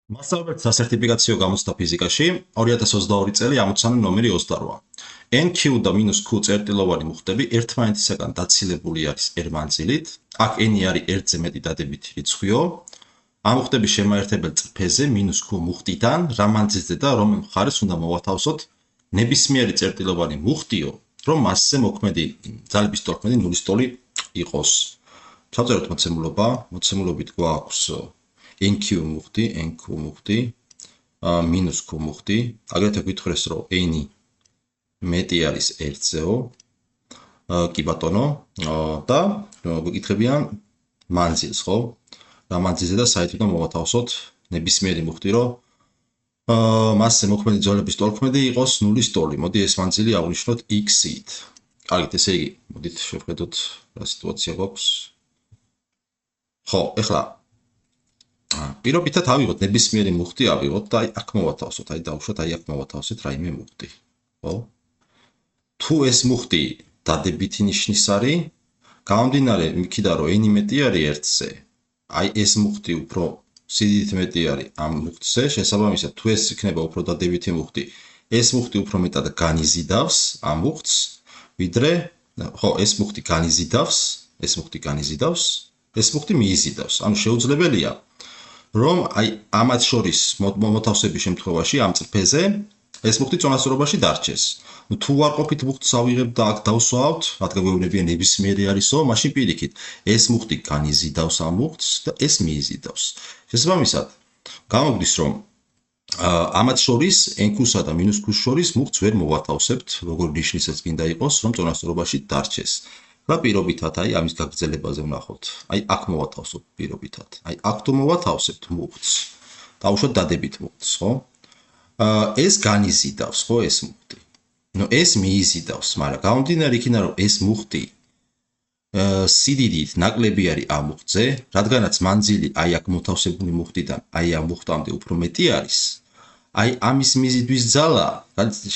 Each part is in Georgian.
მასწავლებელი სასერტიფიკაციო გამოცდა ფიზიკაში 2022 წელი ამოცანა ნომერი 28. NQ და -Q წერტილოვანი მუხტები ერთმანეთისაგან დაცილებული არის R მანძილით. აქ N არის R-ზე მეტი დადებითი რიცხვიო. ამ მუხტების შემაერთებელ წრფეზე -Q მუხტიდან რა მანძილზე და რომელ მხარეს უნდა მოვათავსოთ ნებისმიერი წერტილოვანი მუხტიო, რომ მასზე მოქმედი ძალების თქმედი ნულის ტოლი იყოს. ჩავწეროთ მოცემულობა. მოცემულობით გვაქვს NQ მუხტი, NQ მუხტი, -Q მუხტი. აგრეთვე გითხრეს, რომ N მეტი არის R-ზეო. კი ბატონო, და გეკითხებიან მანძილს, ხო? რა მანძილზე და საით უნდა მოვათავსოთ ნებისმიერი მუხტი, რომ მასზე მოქმედი ძალების თქმედი იყოს ნულის ტოლი. მოდი ეს მანძილი ავნიშნოთ X-ით. კარგით, ესე იგი, მოდით შევხედოთ რა სიტუაცია გვაქვს. ხო, ეხლა პირობითად ავიღოთ ნებისმიერი მუხტი ავიღოთ და აქ მოვათავსოთ, დავუშვათ აქ მოვათავსეთ რაიმე მუხტი, ხო? თუ ეს მუხტი დადებითი ნიშნის არის, გამომდინარე იქიდან რომ N მეტი არის R-ზე, ეს მუხტი უფრო სიდიდით მეტი არის ამ მუხტზე, შესაბამისად თუ ეს იქნება უფრო დადებითი მუხტი, ეს მუხტი უფრო მეტად განიზიდავს ამ მუხტს, ვიდრე ხო, ეს მუხტი განიზიდავს, ეს მუხტი მიიზიდავს. ანუ შეუძლებელია რომ ამათ შორის მოთავსების შემთხვევაში ამ წრფეზე ეს მუხტი წონასწორობაში დარჩეს. თუ უარყოფით მუხტს ავიღებ და აქ დავსვავთ, რადგან გვეუბნებიან ნებისმიერი არისო, მაშინ პირიქით ეს მუხტი განიზიდავს ამ მუხტს და ეს მიიზიდავს. შესაბამისად, გამოგვდის რომ ამათ შორის NQ-სა და -Q-ს შორის მუხტს ვერ მოვათავსებთ, როგორ ნიშნისაც გინდა იყოს, რომ წონასწორობაში დარჩეს. და პირობითად ამის გაგრძელებაზე ვნახოთ. აქ მოვათავსოთ პირობითად. აქ თუ მოვათავსებთ მუხტს, დავუშვათ დადებით მუხტს, ხო? ეს განიზიდავს, ხო, ეს მუხტი. ეს მიიზიდავს, მაგრამ გამომდინარე იქიდან რომ ეს მუხტი სიდიდით ნაკლები არის ამ მუხტზე, რადგანაც მანძილი აქ მოთავსებული მუხტიდან ამ მუხტამდე უფრო მეტი არის. ამის მიზიდვის ძალა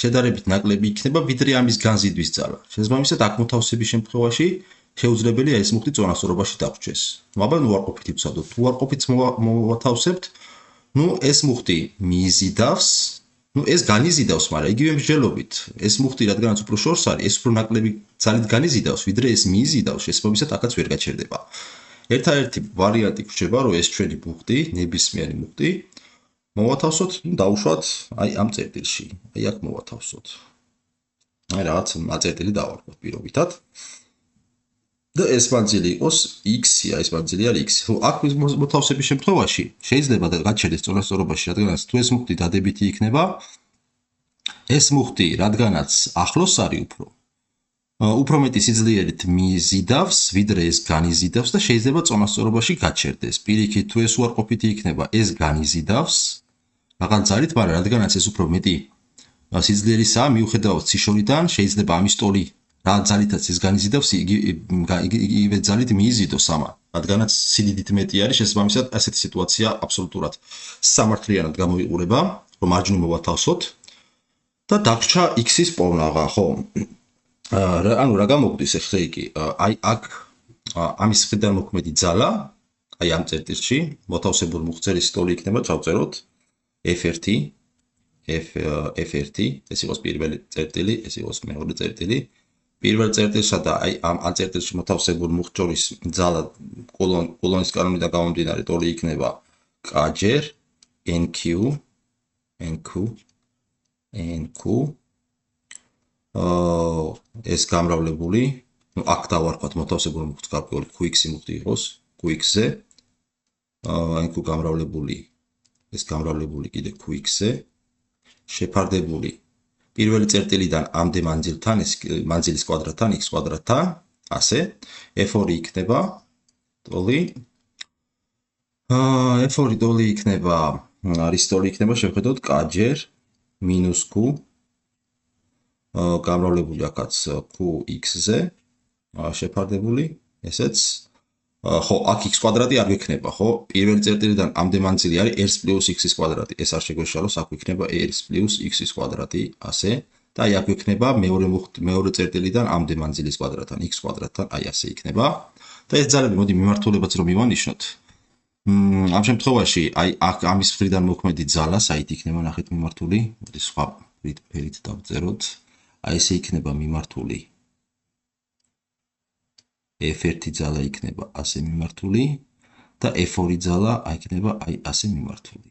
შედარებით ნაკლები იქნება, ვიდრე ამის განზიდვის ძალა. შესაბამისად, აქ მოთავსების შემთხვევაში შეუძლებელია ეს მუხტი წონასწორობაში დარჩეს. მაგრამ უარყოფით ივსადოთ. თუ უარყოფით მოვათავსებთ, ეს მუხტი მიიზიდავს, ეს განიზიდავს, მაგრამ იგივე მსჯელობით. ეს მუხტი რადგანაც უფრო შორს არის, ეს უფრო ნაკლები ძალით განიზიდავს, ვიდრე ეს მიიზიდავს, შესაბამისად, აქაც ვერ გაჩერდება. ერთადერთი ვარიანტი გვჭირდება, რომ ეს ჩვენი მუხტი, ნებისმიერი მუხტი მოვათავსოთ, დავუშვათ ამ წერტილში. აქ მოვათავსოთ. რაღაც წერტილი დავარქვათ პირობითად. და ეს მანძილი იყოს X-ია, ეს მანძილი არის X. თუ აქ მოთავსების შემთხვევაში შეიძლება გაჩერდეს წონასწორობაში, რადგანაც თუ ეს მუხტი დადებითი იქნება, ეს მუხტი, რადგანაც ახლოს არის უფრო მეტი სიძლიერით მიიზიდავს, ვიდრე ეს განიზიდავს და შეიძლება წონასწორობაში გაჩერდეს. პირიქით, თუ ეს უარყოფითი იქნება, ეს განიზიდავს რაღაც ძალით, მაგრამ რადგანაც ეს უფრო მეტი სიძლიერისაა, მიუხედავად ციშორიდან, შეიძლება ამის ტოლი რა ძალითაც ეს განიზიდავს, იგივე ძალით მიიზიდოს ამან. რადგანაც სიდიდით მეტი არის, შესაბამისად, ასეთი სიტუაცია აბსოლუტურად სამართლიანად გამოიყურება, რომ მარჯვნივ მოვათავსოთ და დაგრჩა X-ის პოვნაღა, ხო? ანუ რა გამოგვდის ახლა იგი? აქ ამის მხრიდან მოქმედი ძალა, ამ წერტილში, მოთავსებულ მუხტზე რის ტოლი იქნება, ჩავწეროთ F1, ეს იყოს პირველი წერტილი, ეს იყოს მეორე წერტილი. პირველ წერტილსა და ამ წერტილში მოთავსებულ მუხტს შორის ძალა კულონის კანონიდან გამომდინარე ტოლი იქნება K-ჯერ NQ. ეს გამრავლებული, აქ დავარქვათ მოთავსებულ მუხტს გარკვეული QX მუხტი იყოს, QX-ზე. NQ გამრავლებული, ეს გამრავლებული კიდე QX-ზე. შეფარდებული პირველი წერტილიდან ამდე მანძილთან, მანძილის კვადრატთან, x კვადრატთან, ასე. F2 იქნება ტოლი. F2 ტოლი იქნება, რის ტოლი იქნება, შევხედოთ K-ჯერ -Q. გამრავლებული აქაც QX-ზე. შეფარდებული, ესეც. ხო, აქ x კვადრატი არ გვექნება, ხო? პირველი წერტილიდან ამდე მანძილი არის r + x-ის კვადრატი. ეს არ შეგვეშალოს, აქ გვექნება r + x-ის კვადრატი, ასე. და აქ გვექნება მეორე წერტილიდან ამდე მანძილის კვადრატთან, x კვადრატთან, ასე იქნება. და ეს ძალები, მოდი მიმართულებაც რომ მივანიშნოთ. ამ შემთხვევაში აი აქ ამის მხრიდან მოქმედი ძალა საით იქნება ნახეთ მიმართული, მოდი სხვა ფერით დავწეროთ. აი ესე იქნება მიმართული. F1 ძალა იქნება ასე მიმართული და F2 ძალა იქნება აი ასე მიმართული.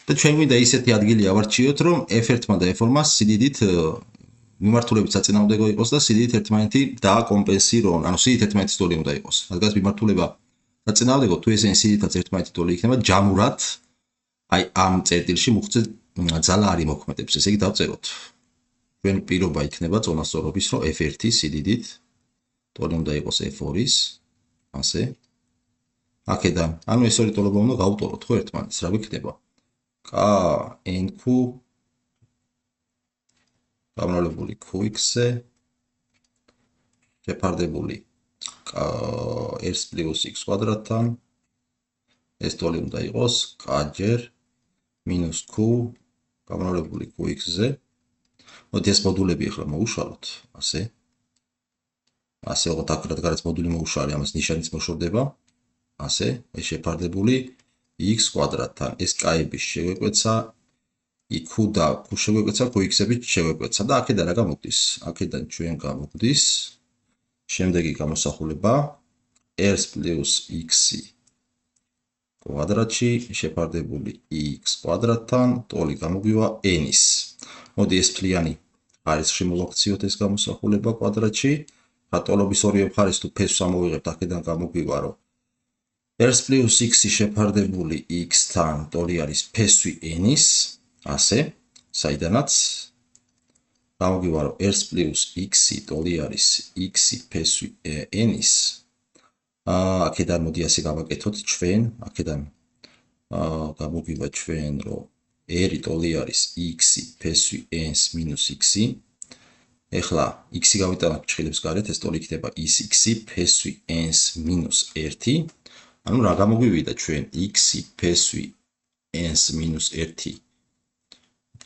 და ჩვენ გვინდა ისეთი ადგილი ავარჩიოთ, რომ F1-მა და F2-მა სიდიდით მიმართულებით საწინააღმდეგო იყოს და სიდიდით ერთმანეთი დააკომპენსირონ, ანუ სიდიდით ერთმანეთის ტოლი უნდა იყოს. რადგან მიმართულება საწინააღმდეგო თუ ესენი სიდიდითაც ერთმანეთის ტოლი იქნება, ჯამურად აი ამ წერტილში მუხტზე ძალა არ იმოქმედებს. ესე იგი დავწეროთ. ჩვენ პირობა იქნება წონასწორობის, რომ F1 სიდიდით ტოლი უნდა იყოს F2-ის, ასე. აქედან, ანუ ეს ორი ტოლობა უნდა გავუტოროთ ხო ერთმანეთს, რა გვიქნება? NQ გამრავლებული QX-ზე შეფარდებული S plus X კვადრატთან ეს ტოლი უნდა იყოს K-ჯერ minus Q გამრავლებული QX-ზე. მოდი ეს მოდულები ახლა მოვუშალოთ, ასე. ასე ოღონდ აქ რადგანაც მოდული მოუშალე, ამას ნიშანიც მოშორდება. ასე, ეს შეფარდებული X კვადრატთან ეს K-ები შეგვეკვეცა Q და Q შეგვეკვეცა QX-ები შეგვეკვეცა და აქედან რა გამოგდის? აქედან ჩვენ გამოგდის შემდეგი გამოსახულება S plus X კვადრატში შეფარდებული X კვადრატთან ტოლი გამოგვივა N-ის. მოდი ეს ფლიანი ხარისხში მოვაქციოთ ეს გამოსახულება კვადრატში. ტოლობის ორივე მხარეს თუ ფესვს ამოვიღებთ, აქედან გამოგვივა რომ S plus X შეფარდებული X-თან ტოლი არის ფესვი N-ის, ასე, საიდანაც გამოგვივა რომ S plus X ტოლი არის X ფესვი N-ის. აქედან მოდი ასე გავაკეთოთ ჩვენ, აქედან გამოგვივა ჩვენ რომ R ტოლი არის X ფესვი N-ს minus X. ეხლა X-ი გავიტანოთ ჭხილებს გარეთ, ეს ტოლი იქნება X ფესვი N-ს minus 1. ანუ რა გამოგვივიდა ჩვენ X ფესვი N-ს minus 1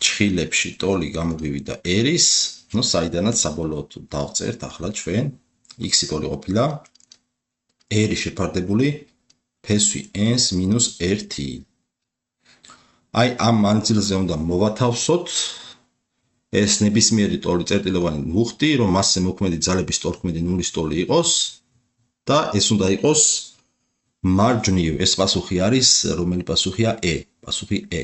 ჭხილებში ტოლი გამოგვივიდა R-ის, ну საიდანაც საბოლოოდ დავწერთ ახლა ჩვენ X ტოლი ყოფილა R შეფარდებული ფესვი N-ს minus 1. აი ამ მანძილზე უნდა მოვათავსოთ ეს ნებისმიერი ტოლი წერტილოვანი მუხტი, რომ მასზე მოქმედი ძალების ტოლქმედი ნულის ტოლი იყოს და ეს უნდა იყოს მარჯვნივ. ეს პასუხი არის, რომელი პასუხია E, პასუხი E.